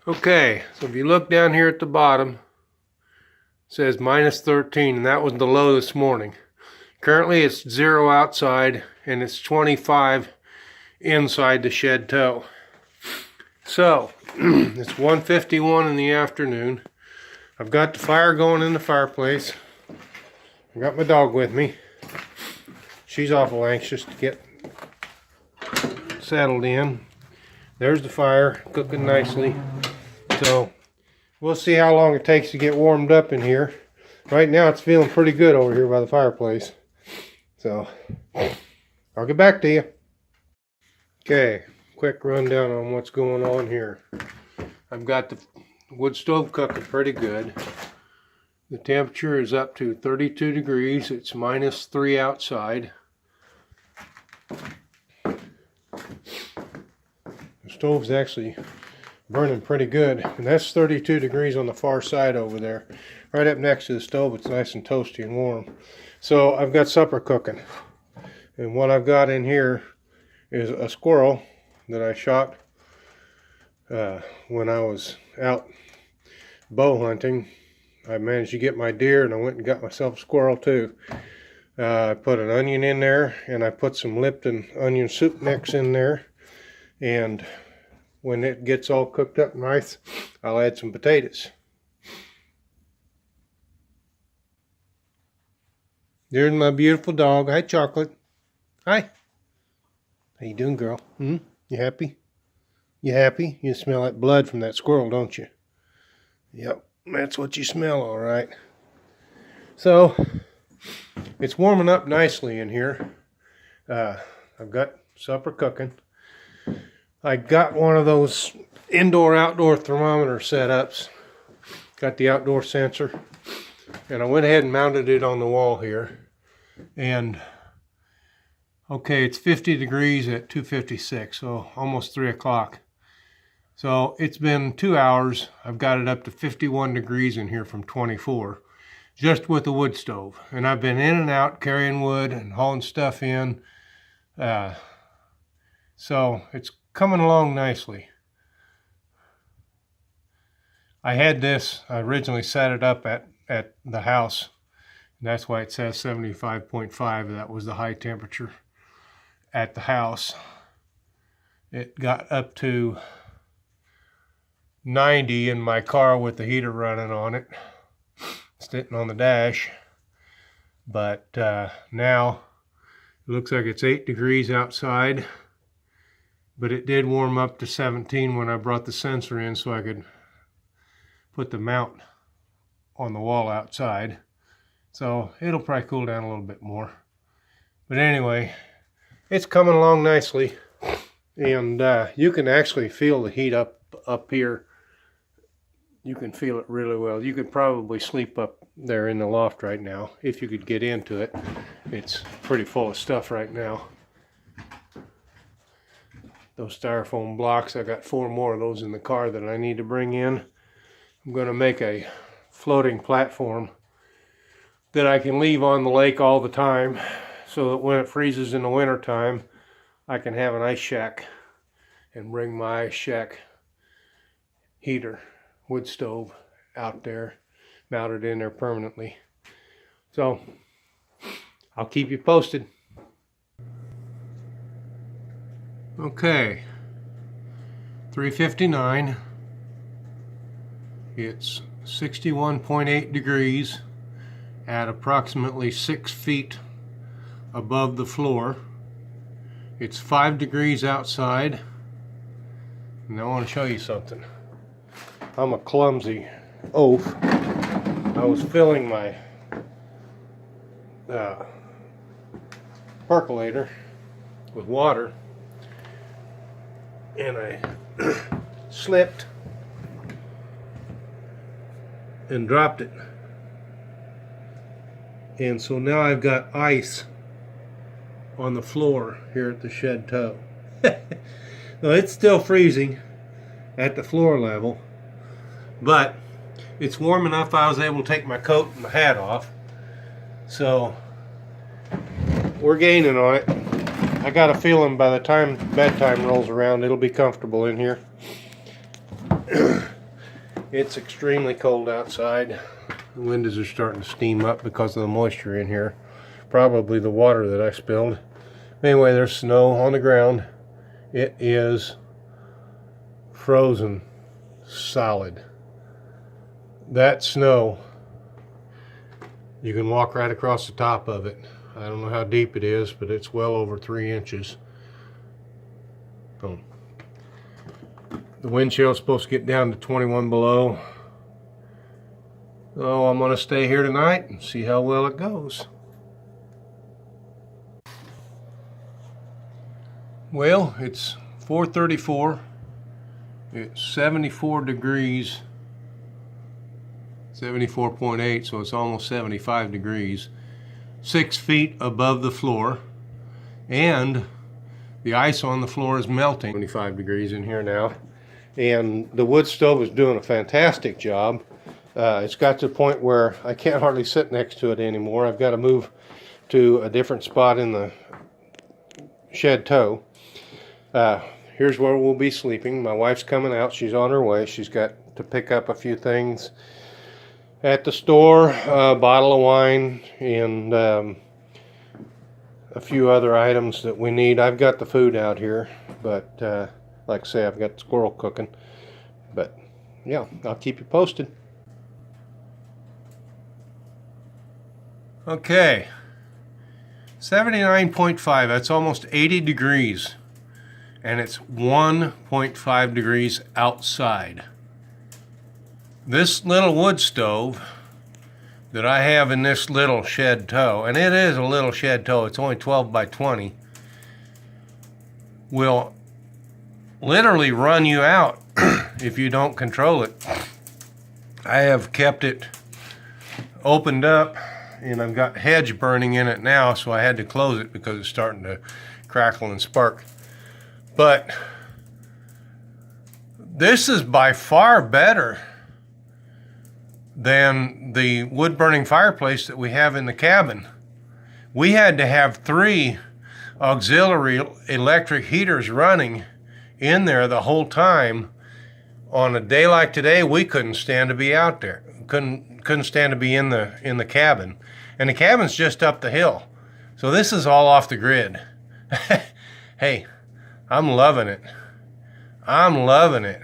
Okay, so if you look down here at the bottom, it says minus 13, and that was the low this morning. Currently it's 0 outside, and it's 25 inside the shed toe. So, it's 1:51 in the afternoon. I've got the fire going in the fireplace. I got my dog with me. She's awful anxious to get settled in. There's the fire, cooking nicely. So, we'll see how long it takes to get warmed up in here. Right now it's feeling pretty good over here by the fireplace. So, I'll get back to you. Okay, quick rundown on what's going on here. I've got the wood stove cooking pretty good. The temperature is up to 32 degrees. It's minus 3 outside. The stove's actually burning pretty good, and that's 32 degrees on the far side over there. Right up next to the stove, it's nice and toasty and warm. So I've got supper cooking, and what I've got in here is a squirrel that I shot when I was out bow hunting. I managed to get my deer, and I went and got myself a squirrel too. I put an onion in there, and I put some Lipton onion soup mix in there, and when it gets all cooked up nice, I'll add some potatoes. There's my beautiful dog. Hi, Chocolate. Hi. How you doing, girl? You happy? You happy? You smell that blood from that squirrel, don't you? Yep, that's what you smell, all right. So, it's warming up nicely in here. I've got supper cooking. I got one of those indoor-outdoor thermometer setups. Got the outdoor sensor. And I went ahead and mounted it on the wall here. And, okay, it's 50 degrees at 2:56, so almost 3 o'clock. So it's been 2 hours. I've got it up to 51 degrees in here from 24, just with the wood stove. And I've been in and out carrying wood and hauling stuff in. So it's coming along nicely. I had this, I originally set it up at the house. And that's why it says 75.5. That was the high temperature at the house. It got up to 90 in my car with the heater running on it, sitting on the dash. But now it looks like it's 8 degrees outside, but it did warm up to 17 when I brought the sensor in so I could put the mount on the wall outside. So it'll probably cool down a little bit more. But anyway, it's coming along nicely, and you can actually feel the heat up here. You can feel it really well. You could probably sleep up there in the loft right now if you could get into it. It's pretty full of stuff right now. Those styrofoam blocks, I got 4 more of those in the car that I need to bring in. I'm going to make a floating platform that I can leave on the lake all the time, so that when it freezes in the winter time, I can have an ice shack and bring my ice shack heater, wood stove out there, mounted in there permanently. So I'll keep you posted. Okay, 3:59. It's 61.8 degrees at approximately 6 feet above the floor. It's 5 degrees outside. And I want to show you something. I'm a clumsy oaf. I was filling my percolator with water, and I slipped and dropped it. And so now I've got ice on the floor here at the shed toe. Now it's still freezing at the floor level, but it's warm enough I was able to take my coat and my hat off. So we're gaining on it. I got a feeling by the time bedtime rolls around it'll be comfortable in here. It's extremely cold outside. The windows are starting to steam up because of the moisture in here. Probably the water that I spilled. Anyway, there's snow on the ground. It is frozen solid. That snow, you can walk right across the top of it. I don't know how deep it is, but it's well over 3 inches. The wind chill is supposed to get down to 21 below. So I'm going to stay here tonight and see how well it goes. Well, it's 4:34. It's 74 degrees. 74.8, so it's almost 75 degrees. 6 feet above the floor. And the ice on the floor is melting. 25 degrees in here now. And the wood stove is doing a fantastic job. It's got to the point where I can't hardly sit next to it anymore. I've got to move to a different spot in the shedtea. Here's where we'll be sleeping. My wife's coming out. She's on her way. She's got to pick up a few things at the store, a bottle of wine, and a few other items that we need. I've got the food out here, but like I say, I've got the squirrel cooking. But yeah, I'll keep you posted. Okay, 79.5, that's almost 80 degrees, and it's 1.5 degrees outside. This little wood stove that I have in this little shedtea, and it is a little shedtea, it's only 12 by 20, will literally run you out if you don't control it. I have kept it opened up, and I've got hedge burning in it now, so I had to close it because it's starting to crackle and spark. But this is by far better than the wood-burning fireplace that we have in the cabin. We had to have 3 auxiliary electric heaters running in there the whole time. On a day like today, we couldn't stand to be out there. Couldn't stand to be in the cabin. And the cabin's just up the hill. So this is all off the grid. Hey, I'm loving it. I'm loving it.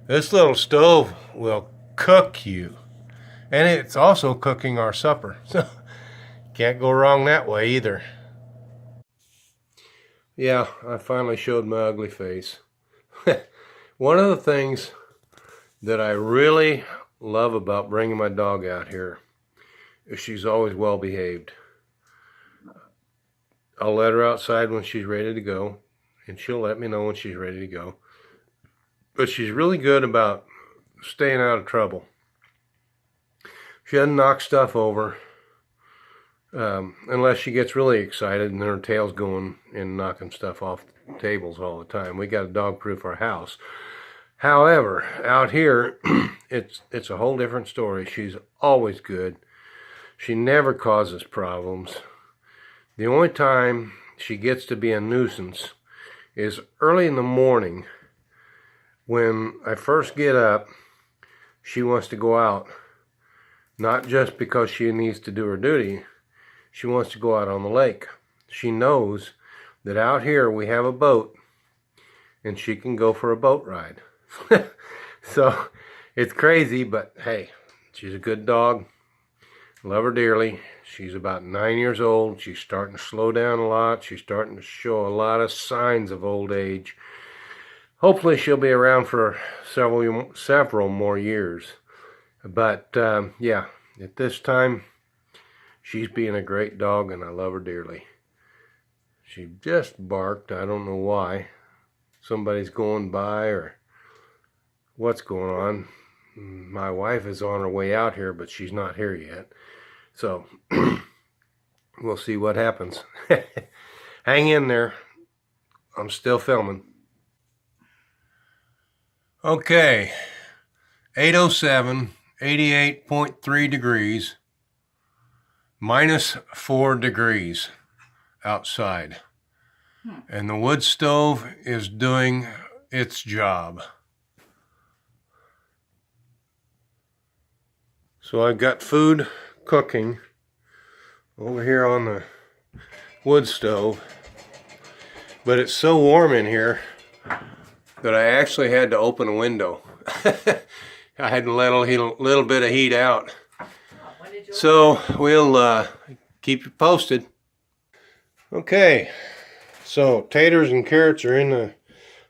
This little stove will cook you. And it's also cooking our supper. So can't go wrong that way either. Yeah, I finally showed my ugly face. One of the things that I really love about bringing my dog out here is she's always well behaved. I'll let her outside when she's ready to go, and she'll let me know when she's ready to go. But she's really good about staying out of trouble. She doesn't knock stuff over unless she gets really excited and her tail's going and knocking stuff off tables all the time. We got to dog-proof our house. However, out here, it's a whole different story. She's always good. She never causes problems. The only time she gets to be a nuisance is early in the morning. When I first get up, she wants to go out. Not just because she needs to do her duty. She wants to go out on the lake. She knows that out here we have a boat and she can go for a boat ride. So it's crazy, but hey, she's a good dog. Love her dearly. She's about 9 years old. She's starting to slow down a lot. She's starting to show a lot of signs of old age. Hopefully she'll be around for several more years. But yeah, at this time, she's being a great dog and I love her dearly. She just barked. I don't know why. Somebody's going by or what's going on. My wife is on her way out here, but she's not here yet. So we'll see what happens. Hang in there. I'm still filming. Okay, 8:07, 88.3 degrees, -4 degrees outside. And the wood stove is doing its job. So I've got food cooking over here on the wood stove, but it's so warm in here that I actually had to open a window. I had to let a little bit of heat out. So we'll keep you posted. Okay, so taters and carrots are in the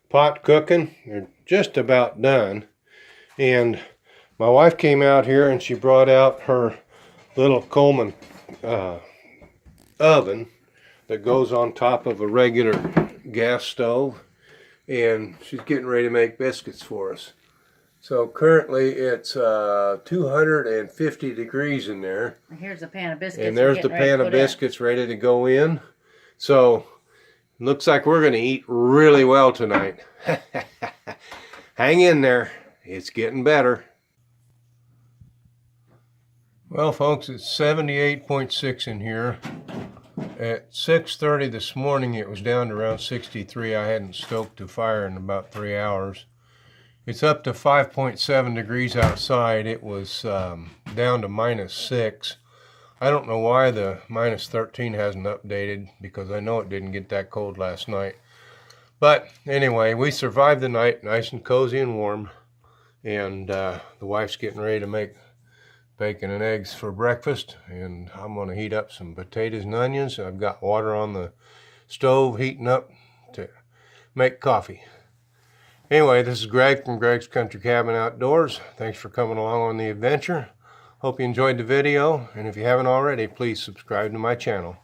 pot cooking. They're just about done. And my wife came out here and she brought out her little Coleman oven that goes on top of a regular gas stove. And she's getting ready to make biscuits for us. So currently it's 250 degrees in there. Here's a pan of biscuits. And there's the pan of biscuits ready to go in. So looks like we're going to eat really well tonight. Hang in there. It's getting better. Well, folks, it's 78.6 in here. At 6:30 this morning, it was down to around 63. I hadn't stoked the fire in about 3 hours. It's up to 5.7 degrees outside. It was down to -6. I don't know why the -13 hasn't updated, because I know it didn't get that cold last night. But anyway, we survived the night nice and cozy and warm. And the wife's getting ready to make bacon and eggs for breakfast. And I'm going to heat up some potatoes and onions. I've got water on the stove heating up to make coffee. Anyway, this is Greg from Greg's Country Cabin Outdoors. Thanks for coming along on the adventure. Hope you enjoyed the video, and if you haven't already, please subscribe to my channel.